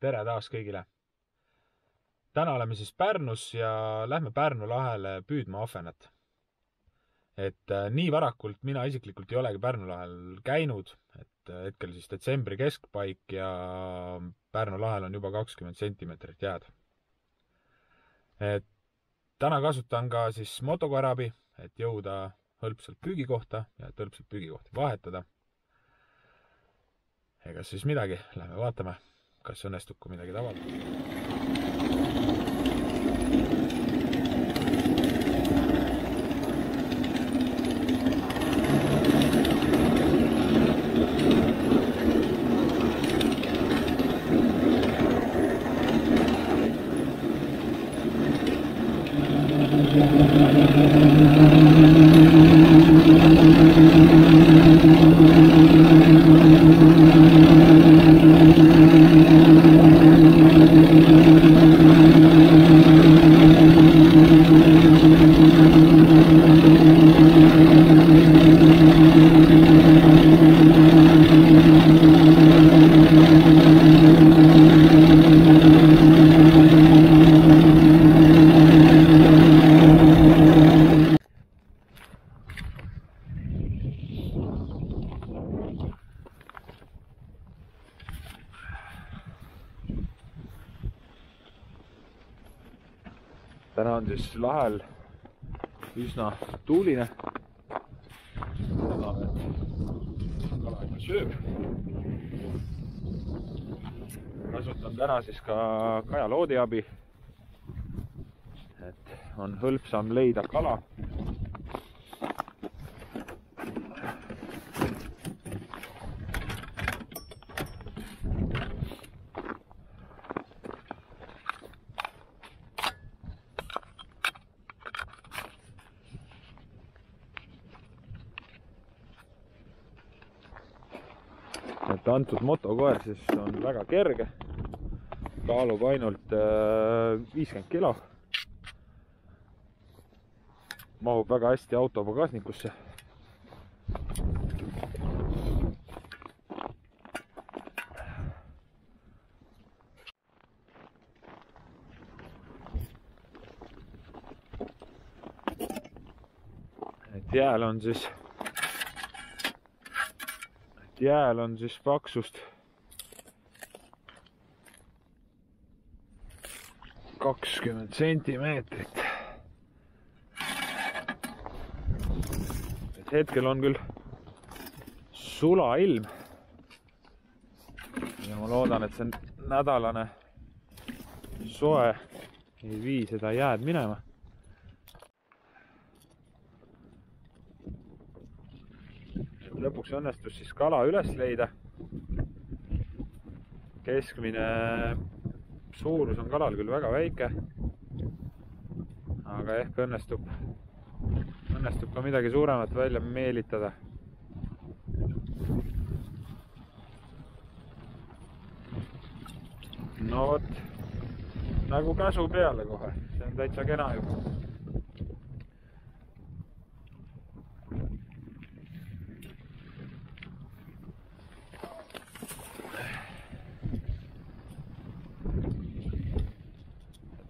tere taas kõigile! Täna oleme siis Pärnus ja lähme Pärnu lahele püüdma ahvenat. Nii varakult mina isiklikult ei olegi Pärnu lahel käinud, hetkel siis detsembri keskpaik ja Pärnu lahel on juba 20 sentimeetrit jääd. Täna kasutan ka siis motokoerabi, et jõuda hõlpsalt püügikohta ja et hõlpsalt püügikohti vahetada. Ega siis midagi, lähme vaatame, kas õnnestub kui midagi tabada. Täna on siis lahel üsna tuuline. Kala ikka sööb. Kasutan täna siis ka kajaloodi abi, et on hõlpsam leida kala. Antud motokoer siis on väga kerge, kaalub ainult 50 kilo, mahub väga hästi auto pagasnikusse. Jääl on siis paksust 20 sentimeetrit. Hetkel on küll sulailm ja ma loodan, et see nädalane soe ei vii seda jääd minema. Lõpuks õnnestus siis kala üles leida. Keskmine suurus on kalal küll väga väike, aga ehk õnnestub ka midagi suuremat välja meelitada. No vot, nagu käsu peale kohe, see on täitsa kena juba.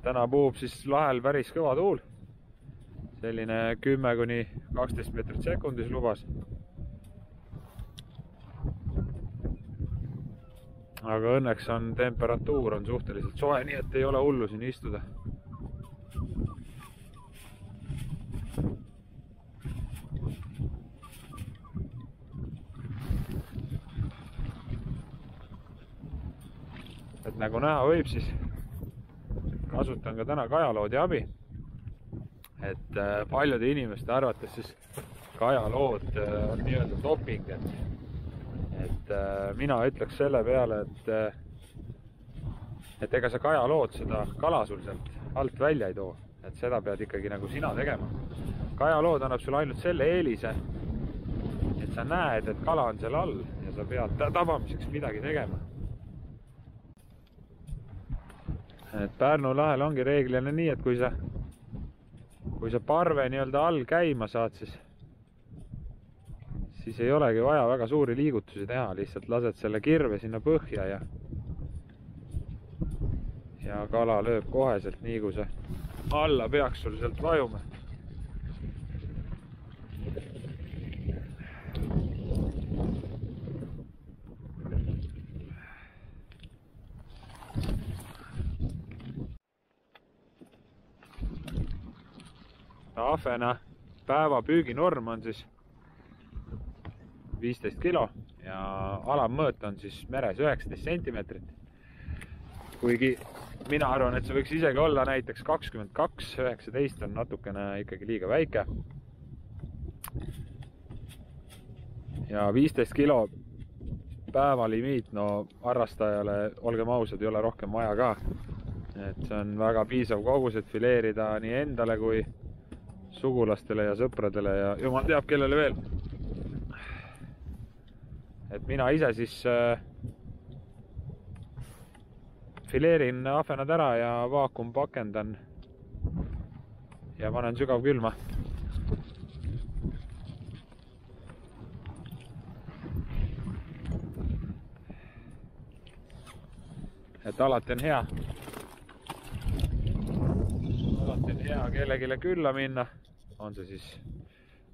Täna puhub siis lahel päris kõva tuul, selline 10–12 meetrit sekundis lubas. Aga õnneks on temperatuur on suhteliselt soe, nii et ei ole hullu siin istuda. Et nagu näha võib, siis kasutan ka täna kajaloodi abi, et paljude inimeste arvates siis kajalood on nii-öelda doping, et mina ütleks selle peale, et ega sa kajalood seda kala sul sealt alt välja ei too, et seda pead ikkagi nagu sina tegema. Kajalood annab sulle ainult selle eelise, et sa näed, et kala on seal all ja sa pead tabamiseks midagi tegema. Et Pärnu lahel ongi reeglina nii, et kui sa parve nii-öelda all käima saad, siis ei olegi vaja väga suuri liigutusi teha, lihtsalt lased selle kirve sinna põhja ja ja kala lööb koheselt, nii kui see alla peaks sul sealt vajuma. Ahvena päeva püüginorm on siis 15 kilo ja alammõõt on siis meres 19 sentimeetrit. Kuigi mina arvan, et see võiks isegi olla näiteks 22, 19 on natukene ikkagi liiga väike. Ja 15 kilo päeva limiit, no harrastajale, olgem ausad, ei ole rohkem vaja ka. Et see on väga piisav kogus, et fileerida nii endale kui sugulastele ja sõpradele ja jumal teab kellele veel. Et mina ise siis fileerin ahvenad ära ja vaakum pakendan ja panen sügavkülma. Et alati on hea kellegile külla minna, on see siis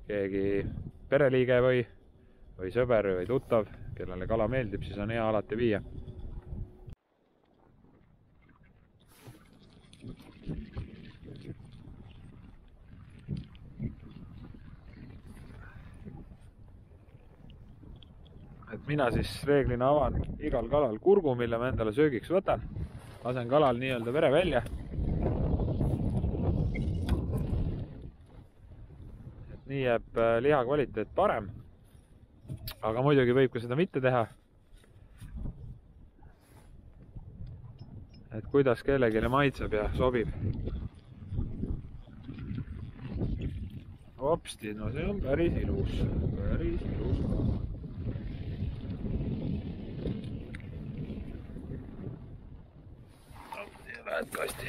keegi pereliige või sõber või tuttav, kellele kala meeldib, siis on hea alati viia. Et mina siis reeglina avan igal kalal kurgu, mille ma endale söögiks võtan. Lasen kalal nii-öelda vere välja. Et nii jääb liha kvaliteet parem. Aga muidugi võib ka seda mitte teha. Et kuidas kellegile maitseb ja sobib. Hopsti, no see on päris ilus. Päris ilus. Lähed kasti.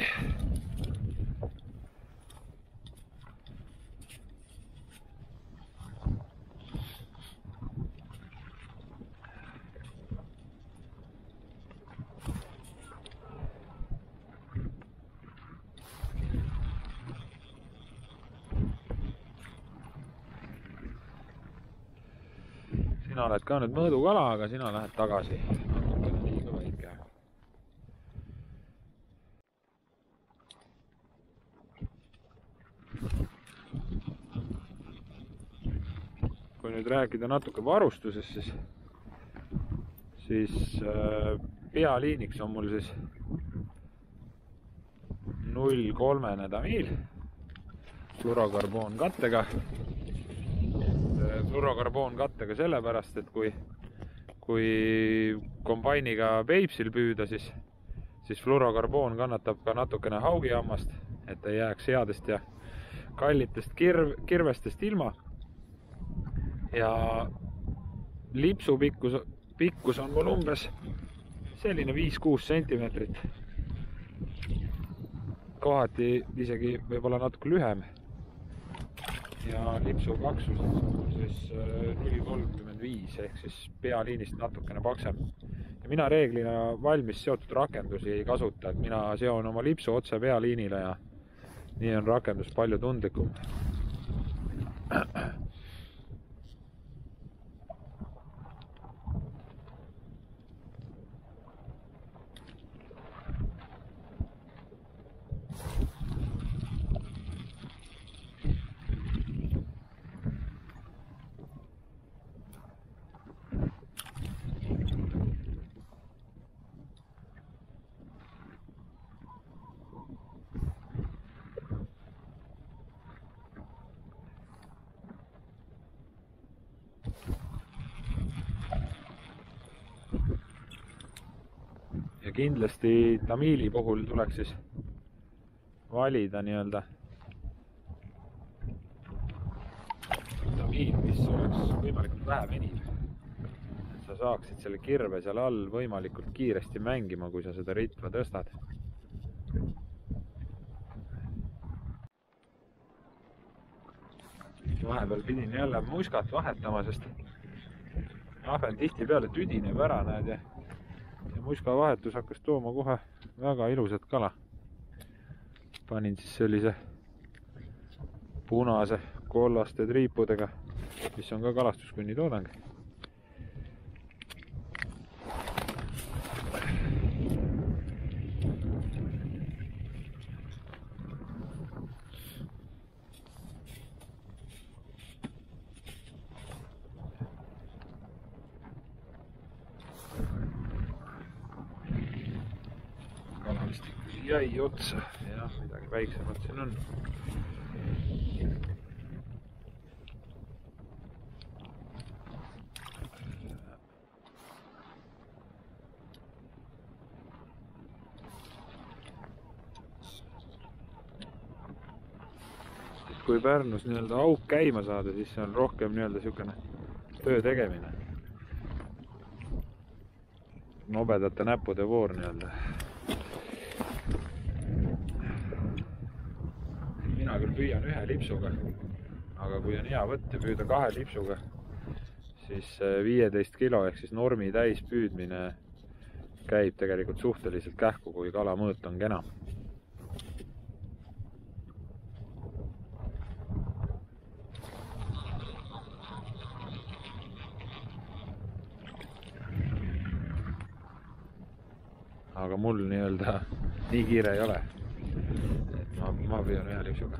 Sina oled ka nüüd mõõdukala, aga sina lähed tagasi. Liiga väike. Kui nüüd rääkida natuke varustusest, siis pealiiniks on mul siis 0,3 tamiil fluorokarboon kattega. Fluorokarboon kattega sellepärast, et kui kombainiga Peipsil püüda, siis fluorokarboon kannatab ka natukene haugihammast, et ei jääks headest ja kallitest kirvestest ilma. Ja lipsu pikkus on mul umbes selline 5-6 sentimeetrit. Kohati isegi võib-olla natuke lühem. Ja lipsu paksus on siis 0,35 ehk siis pealiinist natukene paksem. Ja mina reeglina valmis seotud rakendusi ei kasuta, et mina seon oma lipsu otse pealiinile ja nii on rakendus palju tundlikum. Ja kindlasti tamiili puhul tuleks siis valida nii-öelda tamiil, mis oleks võimalikult vähe veniv. Et sa saaksid selle kirve seal all võimalikult kiiresti mängima, kui sa seda ritva tõstad. Vahepeal pidin jälle muskat vahetama, sest ahven tihti peale tüdineb ära, näed ja ja muskavahetus hakkas tooma kohe väga ilusat kala. Panin siis sellise punase kollaste triipudega, mis on ka kalastuskunni toodang. Kala vist ikkagi jäi otsa ja midagi väiksemat siin on. Kui Pärnus nii-öelda auk käima saada, siis see on rohkem nii-öelda niisugune töö tegemine. Nobedate näppude voor nii-öelda. Mina küll püüan ühe lipsuga, aga kui on hea võtta ja püüda 2 lipsuga, siis 15 kilo ehk siis normi täis püüdmine käib tegelikult suhteliselt kähku, kui kala mõõt on kena. Aga mul nii-öelda nii kiire ei ole. Et ma püüan ühe lipsuga.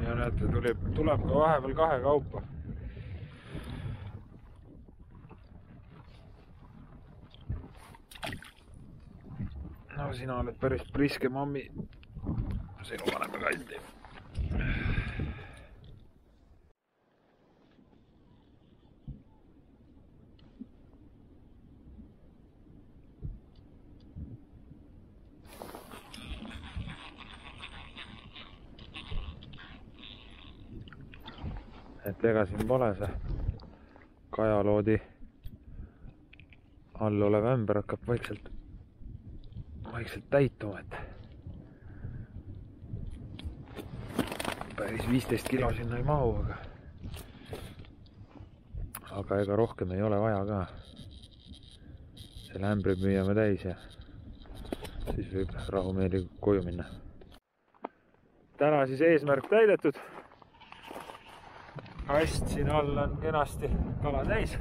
Ja näete, tuleb ka vahepeal 2 kaupa. No sina oled päris priske mammi. Sinu paneme kaldi. Et ega siin pole see kajaloodi all olev ämber hakkab vaikselt täituma, et päris 15 kilo sinna ei mahu, aga ega rohkem ei ole vaja ka. Selle ämbri müüame täis ja siis võib rahumeeli koju minna. Täna siis eesmärk täidetud. Kast siin all on kenasti kala täis.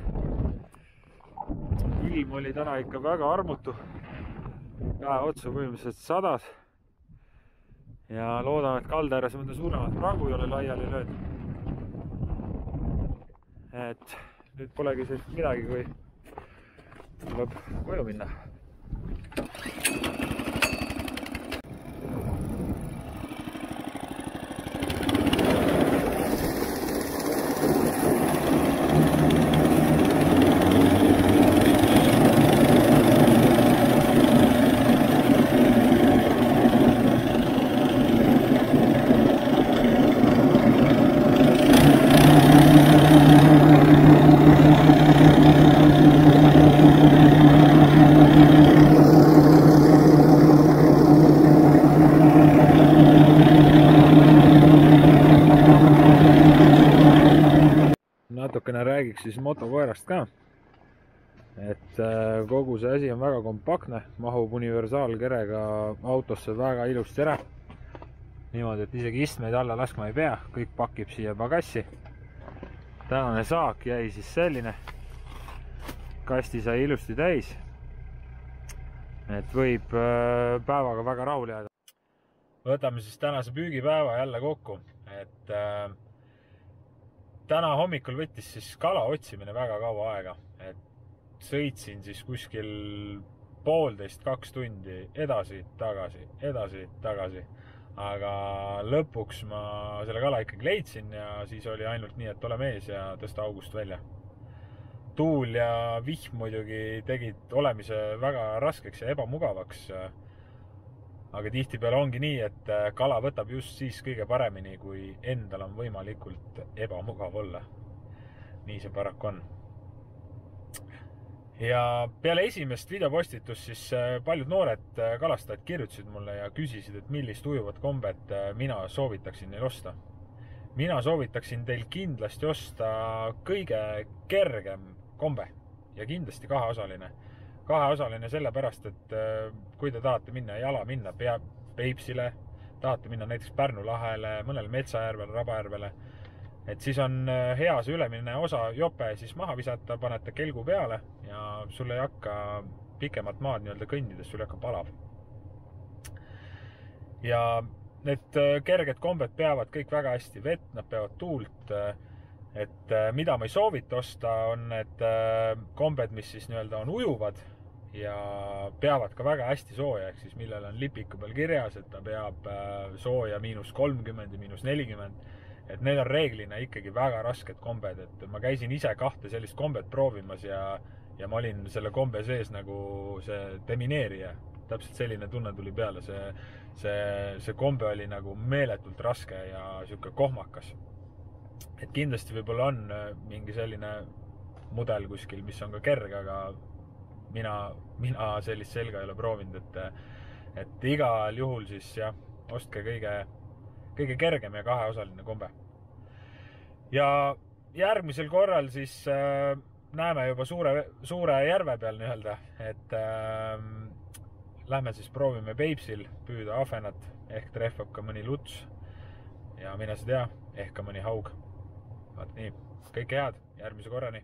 Ilm oli täna ikka väga armutu. Päev otsa põhimõtteliselt 100. Ja loodame, et kalda ääres mõnda suuremat pragu ei ole laiali lööd. Et nüüd polegi sellist midagi, kui tuleb koju minna. Natukene räägiks siis motokoerast ka, et kogu see asi on väga kompaktne, mahub universaalkerega autosse väga ilusti ära. Niimoodi, et isegi istmeid alla laskma ei pea, kõik pakib siia pagassi. Tänane saak jäi siis selline, kasti sai ilusti täis, et võib päevaga väga rahul jääda. Võtame siis tänase püügipäeva jälle kokku, et täna hommikul võttis siis kala otsimine väga kaua aega, et sõitsin siis kuskil 1,5–2 tundi edasi-tagasi, aga lõpuks ma selle kala ikkagi leidsin ja siis oli ainult nii, et ole mees ja tõsta august välja. Tuul ja vihm muidugi tegid olemise väga raskeks ja ebamugavaks, aga tihtipeale ongi nii, et kala võtab just siis kõige paremini, kui endal on võimalikult ebamugav olla. Nii see paraku on. ja peale esimest videopostitust siis paljud noored kalastajad kirjutasid mulle ja küsisid, et millist ujuvat kombet mina soovitaksin neil osta. Mina soovitaksin teil kindlasti osta kõige kergem kombe ja kindlasti kaheosaline. Kaheosaline sellepärast, et kui te tahate minna jala minna Peipsile, tahate minna näiteks Pärnu lahele, mõnele Metsajärvele, Rabajärvele, et siis on hea see ülemine osa jope siis maha visata, panete kelgu peale ja sul ei hakka pikemat maad nii-öelda kõndides, sul ei hakka palav. Ja need kerged kombed peavad kõik väga hästi vett, nad peavad tuult, et mida ma ei soovita osta, on need kombed, mis siis nii-öelda on ujuvad ja peavad ka väga hästi sooja, ehk siis millel on lipiku peal kirjas, et ta peab sooja -30 ja -40, et need on reeglina ikkagi väga rasked kombed, et ma käisin ise 2 sellist kombet proovimas ja ma olin selle kombe sees nagu see demineerija, täpselt selline tunne tuli peale, see kombe oli nagu meeletult raske ja siuke kohmakas. Et kindlasti võib-olla on mingi selline mudel kuskil, mis on ka kerge, aga mina sellist selga ei ole proovinud, et igal juhul siis jah, ostke kõige kergem ja kaheosaline kombe. Ja järgmisel korral siis näeme juba suure järve peal nii-öelda, et lähme siis proovime Peipsil püüda ahvenat, ehk trehvab ka mõni luts ja mine sa tea, ehk ka mõni haug. Vaat nii, kõike head, järgmise korrani!